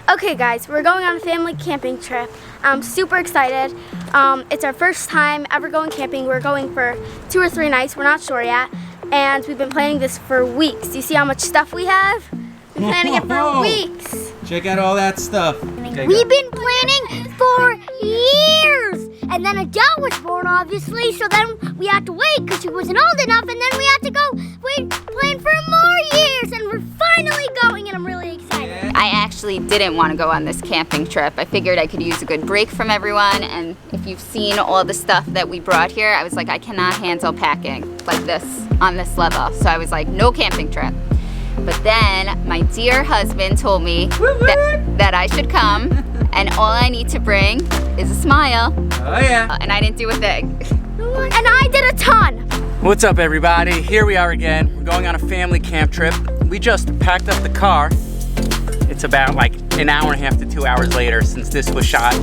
Okay guys, we're going on a family camping trip. I'm super excited. It's our first time ever going camping. We're going for 2 or 3 nights, we're not sure yet. And we've been planning this for weeks. Do you see how much stuff we have? We've been planning it for weeks. Check out all that stuff. Okay, We've been planning for years. And then Adele was born, obviously, so then we had to wait because she wasn't old enough, and then we had to go plan for more years, and we're finally going, and I'm really excited. I actually didn't want to go on this camping trip. I figured I could use a good break from everyone, and if you've seen all the stuff that we brought here, I was like, I cannot handle packing like this on this level. So I was like, no camping trip. But then my dear husband told me that I should come, and all I need to bring is a smile. Oh yeah. And I didn't do a thing. And I did a ton. What's up everybody? Here we are again. We're going on a family camp trip. We just packed up the car. It's about like an hour and a half to 2 hours later since this was shot.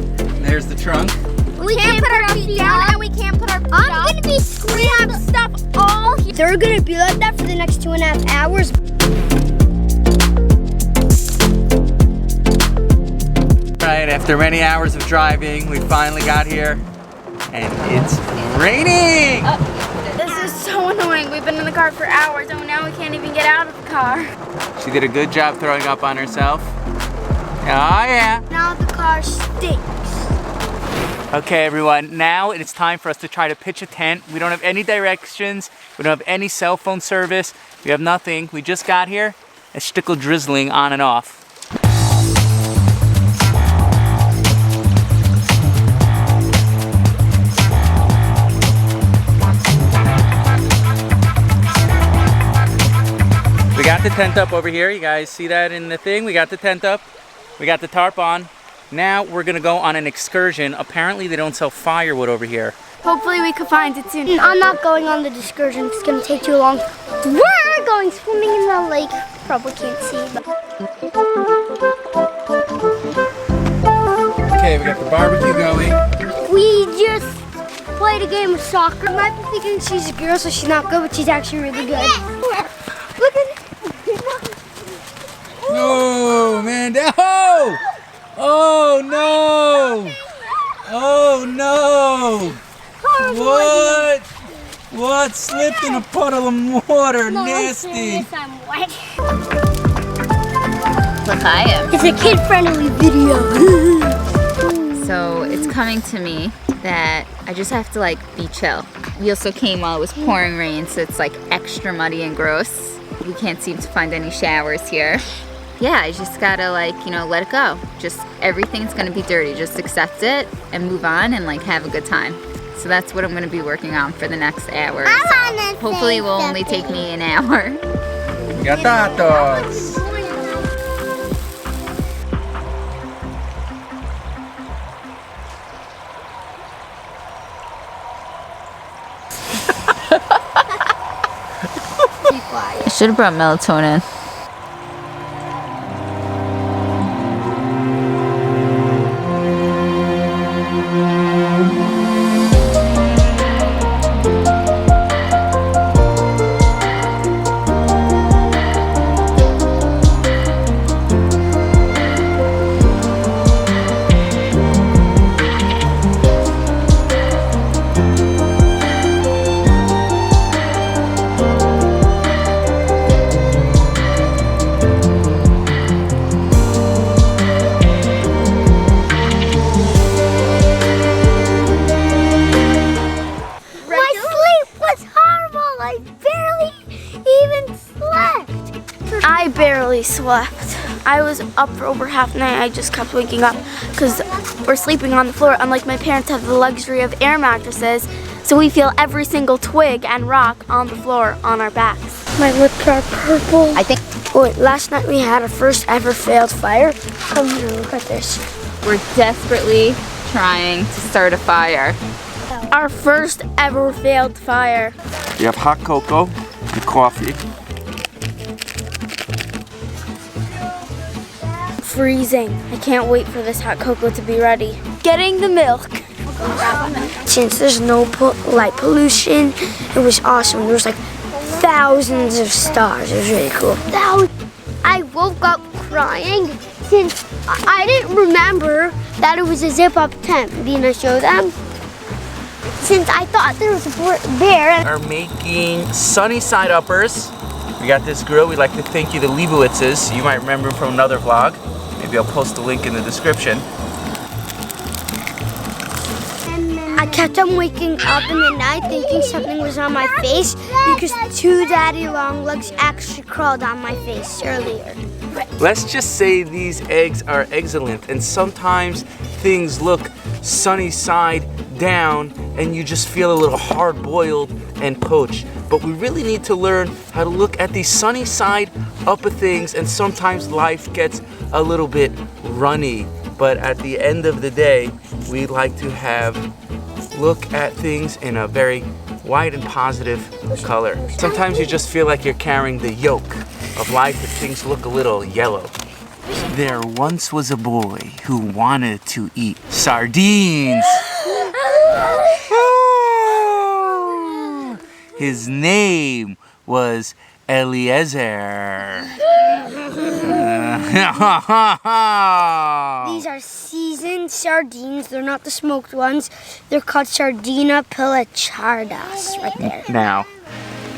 There's the trunk. We can't put our feet down, and we can't put our feet up. I'm gonna be screaming stuff all here. They're gonna be like that for the next 2.5 hours. Right, after many hours of driving, we finally got here, and it's raining! This is so annoying. We've been in the car for hours, and now we can't even get out of the car. She did a good job throwing up on herself. Oh yeah. Now the car stinks. Okay everyone, now it's time for us to try to pitch a tent. We don't have any directions, we don't have any cell phone service, we have nothing. We just got here, it's stickle drizzling on and off. We got the tent up over here. You guys see that in the thing? We got the tent up. We got the tarp on. Now we're gonna go on an excursion. Apparently they don't sell firewood over here. Hopefully we can find it soon. I'm not going on the excursion. It's gonna take too long. We're going swimming in the lake. Probably can't see. But... Okay, we got the barbecue going. We just played a game of soccer. I might be thinking she's a girl, so she's not good, but she's actually really good. Look at it. Oh man, no! Oh no! Oh no! What? What? Slipped in a puddle of water, No, nasty. I'm serious, I'm wet. Look, I am. It's a kid-friendly video. So it's coming to me that I just have to like be chill. We also came while it was pouring rain, so it's like extra muddy and gross. We can't seem to find any showers here. Yeah, I just gotta like, you know, let it go. Just everything's gonna be dirty. Just accept it and move on and like have a good time. So that's what I'm gonna be working on for the next hour. So hopefully it will only take me an hour. Gatatos! I should have brought melatonin. I barely slept. I was up for over half the night. I just kept waking up because we're sleeping on the floor. Unlike my parents have the luxury of air mattresses, so we feel every single twig and rock on the floor on our backs. My lips are purple. I think Wait, last night we had our first ever failed fire. Come here, look at this. we're desperately trying to start a fire. Our first ever failed fire. We have hot cocoa and coffee. Freezing. I can't wait for this hot cocoa to be ready. Getting the milk. Since there's no light pollution, it was awesome. There was like thousands of stars. It was really cool. I woke up crying, since I didn't remember that it was a zip-up tent, didn't I show them? Since I thought there was a bear. Are making sunny side uppers. We got this grill. We'd like to thank you, the Leibowitzes. You might remember from another vlog. Maybe I'll post a link in the description. I kept on waking up in the night thinking something was on my face because two daddy long legs actually crawled on my face earlier. Let's just say these eggs are excellent, and sometimes things look sunny side down and you just feel a little hard boiled and poached. But we really need to learn how to look at the sunny side up of things, and sometimes life gets a little bit runny. But at the end of the day, we like to look at things in a very white and positive color. Sometimes you just feel like you're carrying the yoke of life if things look a little yellow. There once was a boy who wanted to eat sardines. His name was Eliezer. These are seasoned sardines. They're not the smoked ones. They're called Sardina pilichardas right there. Now,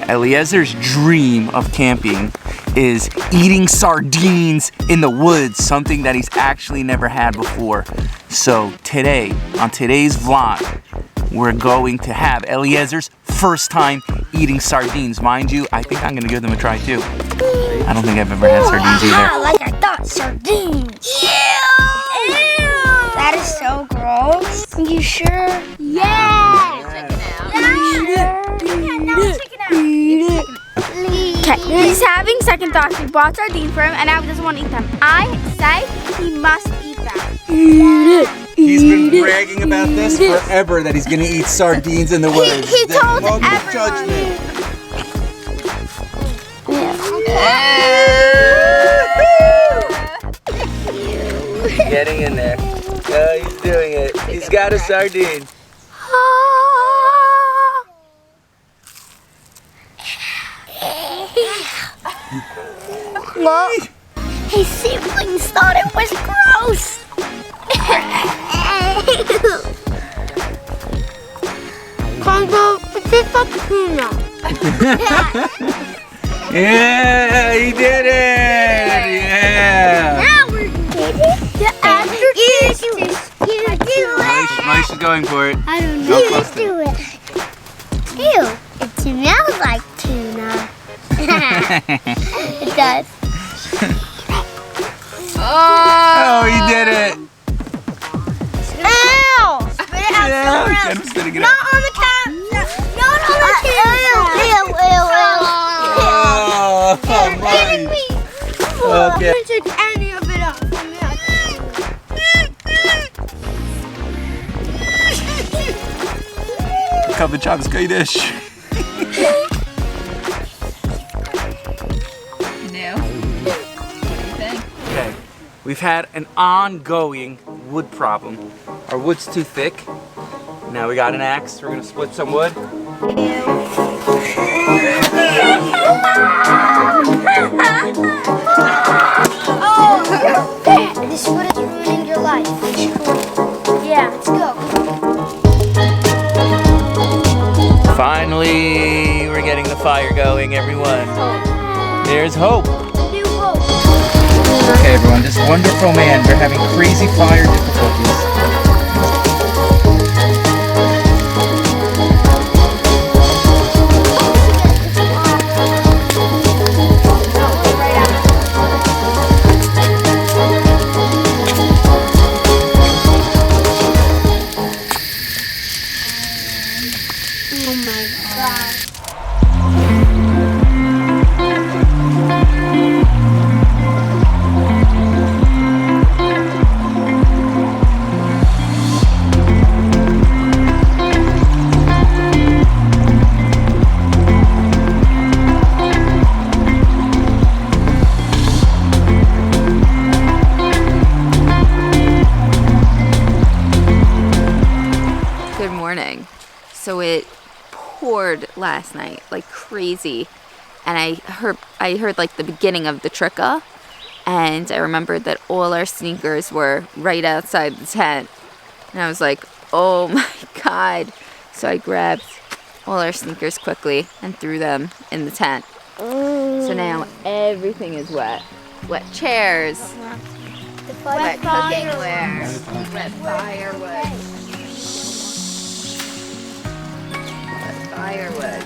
Eliezer's dream of camping is eating sardines in the woods, something that he's actually never had before. So today, on today's vlog, we're going to have Eliezer's first time eating sardines. Mind you, I think I'm gonna give them a try too. I don't think I've ever had sardines either. Like I thought, sardines. Ew! That is so gross. You sure? Yeah! Okay, he's having second thoughts. We bought sardines for him and now he doesn't want to eat them. I say he must eat them. He's been bragging about this forever, that he's gonna eat sardines in the woods. He told Moment of everyone. judgment. Getting in there. Oh, he's doing it. He's got a sardine. Well, his siblings thought it was gross. Congo, it's a tuna. Yeah, he did it! Yeah! Now we're getting the aftertaste. You do it. Smicha's going for it. I don't Go know. close to Do it. Ew, it smells like tuna. It does. Oh, he did it! Ew! Spit it out somewhere else. I'm spitting it Not out. on the cat. Not on the cat. Oh, Kidding me. Okay. I took any of it up. Cover Chav's Kodesh. No. What do you think? Okay, we've had an ongoing wood problem. Our wood's too thick. Now we got an axe. We're gonna split some wood. Oh, you're fat. This wood is ruining your life. Yeah, let's go. Finally, we're getting the fire going, everyone. There's hope. New hope. Okay, everyone, this wonderful man, we're having crazy fire difficulties. Oh my God. Good morning. So it poured last night like crazy, and I heard like the beginning of the trickle, And I remembered that all our sneakers were right outside the tent. And I was like, oh my God. So I grabbed all our sneakers quickly and threw them in the tent. So now everything is wet. Wet chairs, wet cookware, wet firewood. Wet firewood.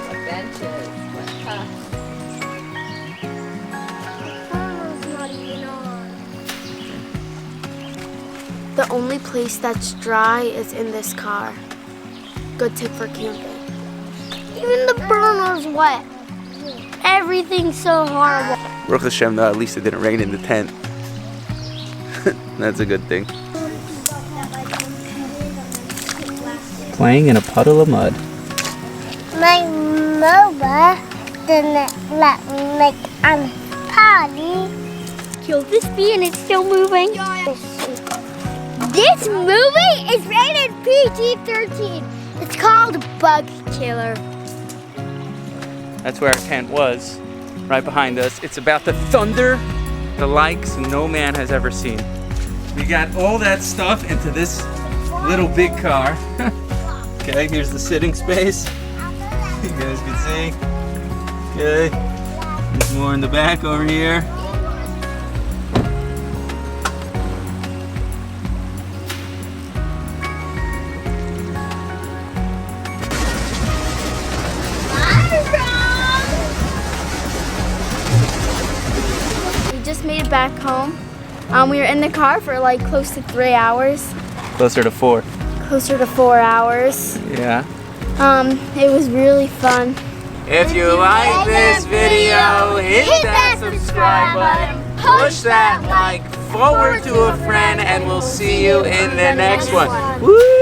Wet benches, wet cups. The only place that's dry is in this car. Good tip for camping. Even the burner's wet. Everything's so horrible. Baruch Hashem, though, at least it didn't rain in the tent. That's a good thing. Playing in a puddle of mud. My mother didn't let me make a party. Kill this bee and it's still moving. This movie is rated PG-13. It's called Bug Killer. That's where our tent was, right behind us. It's about to thunder the likes no man has ever seen. We got all that stuff into this little big car. Okay, here's the sitting space. You guys can see. Okay, there's more in the back over here. Made it back home. We were in the car for like close to 3 hours. Closer to 4. Closer to 4 hours. Yeah. It was really fun. If you like this video, hit that subscribe button, push that like forward to a friend, and we'll see you in the next one. Woo!